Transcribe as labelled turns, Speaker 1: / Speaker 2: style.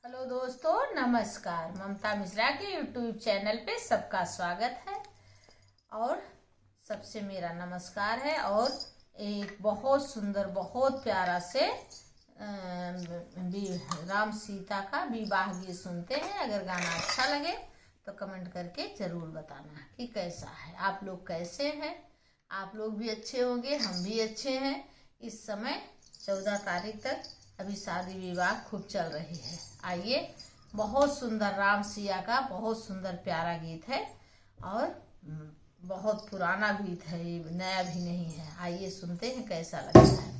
Speaker 1: Hello दोस्तों, नमस्कार। ममता मिश्रा के यूट्यूब चैनल पे सबका स्वागत है और सबसे मेरा नमस्कार है। और एक बहुत सुंदर, बहुत प्यारा से राम सीता का विवाह गीत सुनते हैं। अगर गाना अच्छा लगे तो कमेंट करके ज़रूर बताना कि कैसा है। आप लोग कैसे हैं? आप लोग भी अच्छे होंगे, हम भी अच्छे हैं। इस समय 14 तारीख तक अभी शादी विवाह खूब चल रही है। आइए, बहुत सुंदर राम सिया का बहुत सुंदर प्यारा गीत है और बहुत पुराना गीत है, ये नया भी नहीं है। आइए सुनते हैं कैसा लगता है।